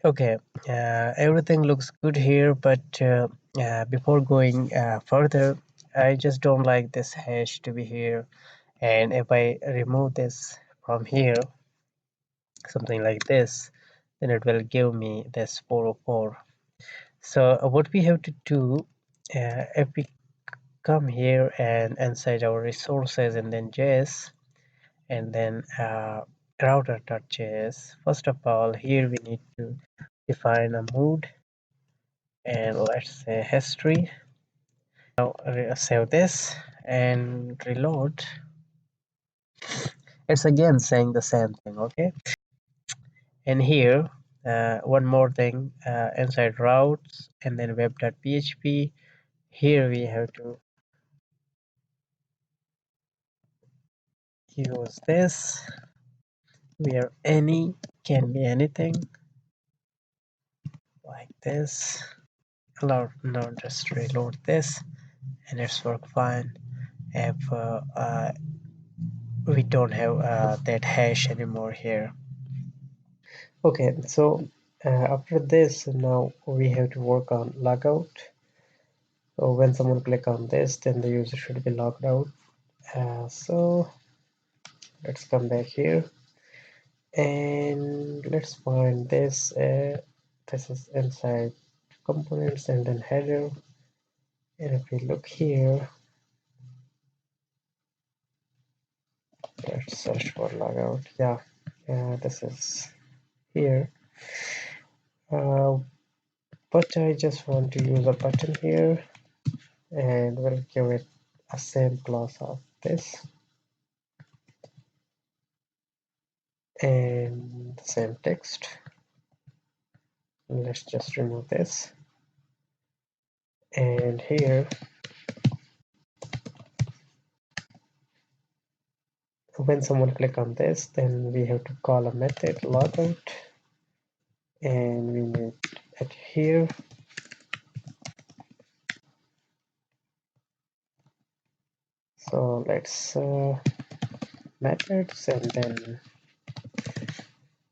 Okay, everything looks good here, but before going further, I just don't like this hash to be here. And if I remove this from here, something like this, then it will give me this 404. So what we have to do, if we come here and inside our resources and then JS and then router.js, first of all, here we need to define a mood and let's say history. Now save this and reload. It's again saying the same thing, okay? And here, one more thing, inside routes and then web.php, here we have to use this where any can be anything like this. Now just reload this and it's work fine if we don't have that hash anymore here. Okay, so after this, now we have to work on logout. So when someone click on this, then the user should be logged out. So let's come back here and let's find this. This is inside components and then header. And if we look here, let's search for logout. Yeah, this is here. But I just want to use a button here and we'll give it a same class of this and the same text. Let's just remove this. And here, when someone click on this, then we have to call a method logout and we need it here. So let's methods and then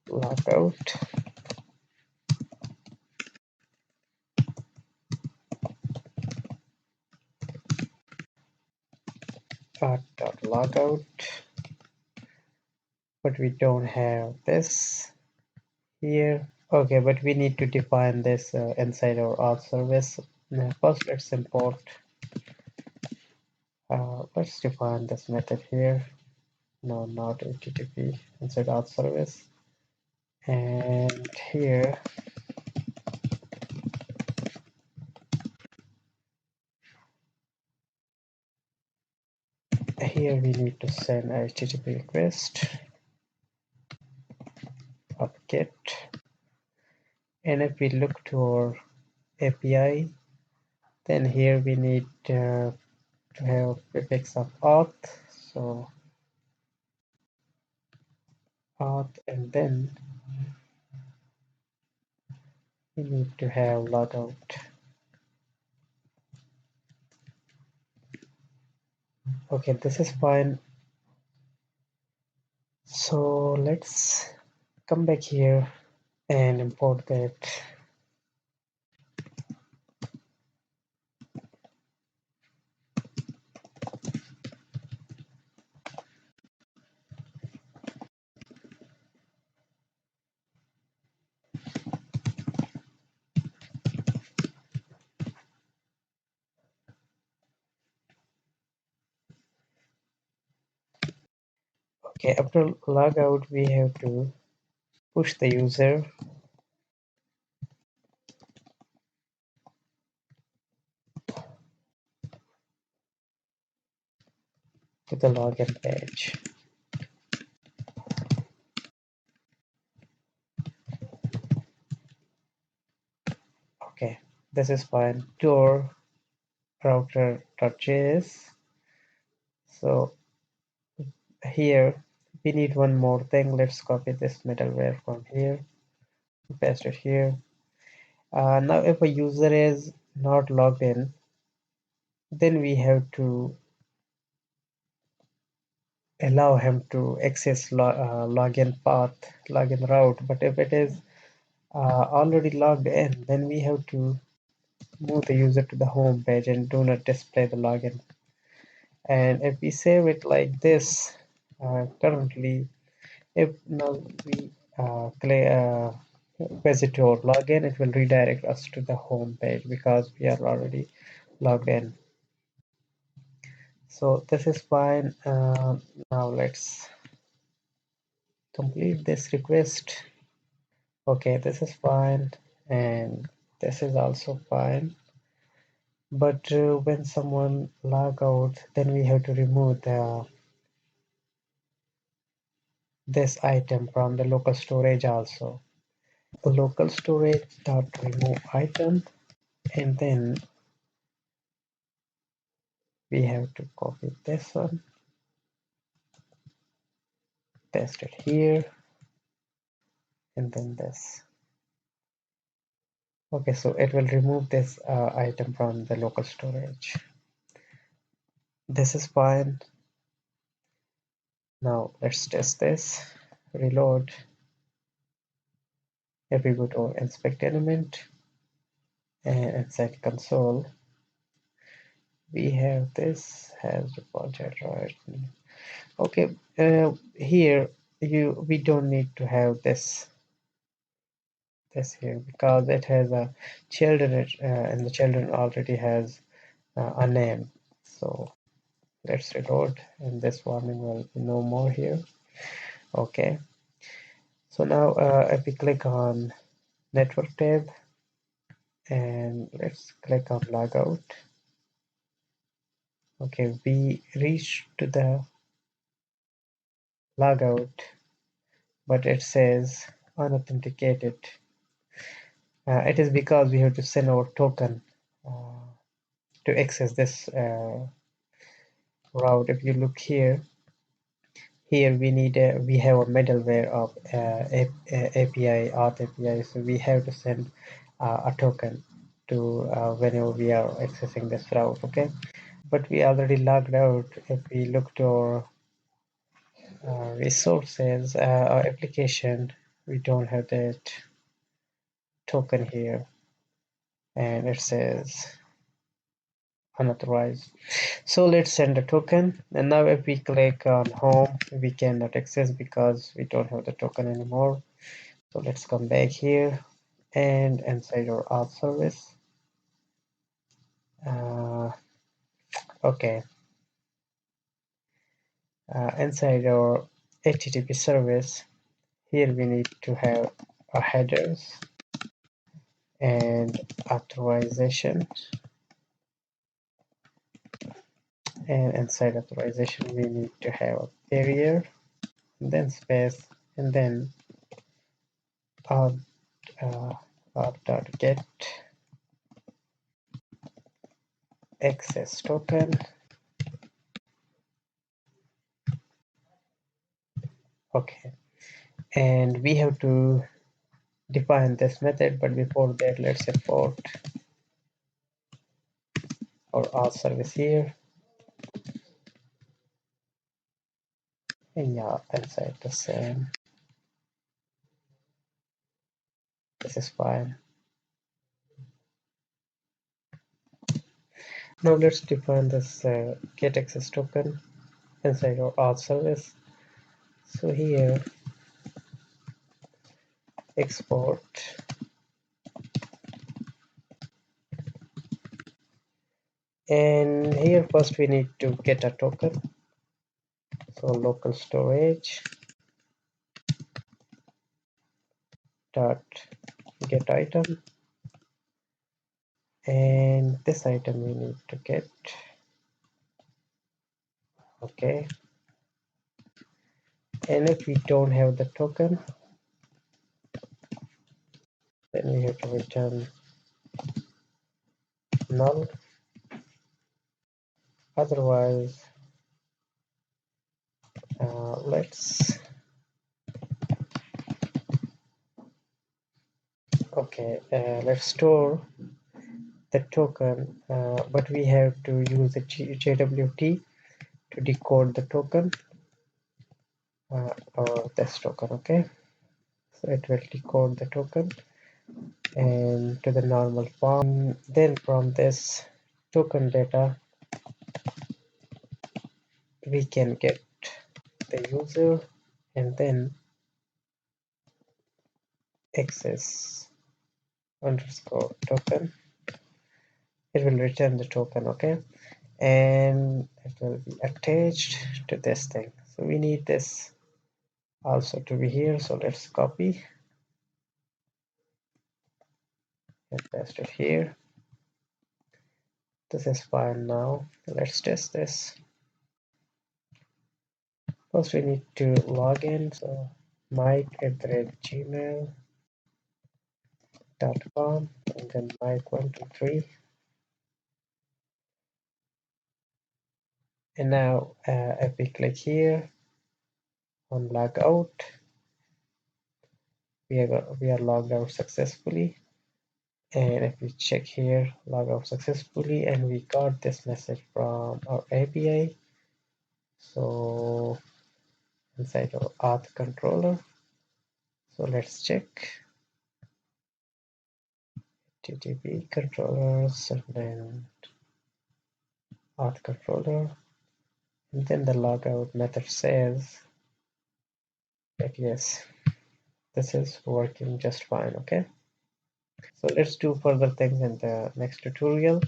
logout. Logout, but we don't have this here. Okay, but we need to define this inside our auth service. Now, first, let's import. Let's define this method here. No, not HTTP inside auth service. And here, we need to send a HTTP request of get. And if we look to our API, then here we need to have prefix of auth. So auth, and then we need to have logout. Okay, this is fine. So let's come back here and import that. Okay, after logout, we have to push the user to the login page. Okay, this is fine. To router.js. So here we need one more thing. Let's copy this middleware from here, paste it here. Now if a user is not logged in, then we have to allow him to access login path, login route. But if it is already logged in, then we have to move the user to the home page and do not display the login. And if we save it like this, currently, if now we visit our login, it will redirect us to the home page because we are already logged in. So this is fine. Now let's complete this request. Okay, this is fine, and this is also fine. But when someone log out, then we have to remove this item from the local storage also. The local storage dot remove item, and then we have to copy this one, paste it here, and then this. Okay, so it will remove this item from the local storage. This is fine. Now let's test this. Reload. If we go to inspect element and inside console, we have this has project, right? Okay, here we don't need to have this here because it has a children and the children already has a name. So let's reload, and this warning will be no more here. Okay, so now if we click on network tab and let's click on logout. Okay, we reach to the logout, but it says unauthenticated. It is because we have to send our token to access this route. If you look here, we have a middleware of API, Auth API, so we have to send a token to whenever we are accessing this route. Okay, but we already logged out. If we look to our resources, our application, we don't have that token here, and it says unauthorized. So let's send a token, and now if we click on home, we cannot access because we don't have the token anymore. So let's come back here and inside our auth service. Okay, inside our HTTP service, here we need to have a headers and authorization, and inside authorization we need to have a barrier, and then space, and then auth auth.get access token. Okay, and we have to define this method, but before that let's import our auth service here, and yeah, inside the same. This is fine. Now let's define this get access token inside our auth service. So here export, and here first we need to get a token. So local storage dot get item, and this item we need to get. Okay, and if we don't have the token, then we have to return null. Otherwise, let's let's store the token, but we have to use the JWT to decode the token or this token. Okay, so it will decode the token, and to the normal form. Then from this token data, we can get the user and then access underscore token. It will return the token, okay? And it will be attached to this thing. So we need this also to be here. So let's copy and paste it here. This is fine now. Let's test this. First we need to log in. So mike@gmail.com and then mike123. And now if we click here on logout, we are logged out successfully. And if we check here, log out successfully, and we got this message from our API. So inside our auth controller, so let's check TTP controllers and then auth controller, and then the logout method says that yes, this is working just fine. Okay, so let's do further things in the next tutorial.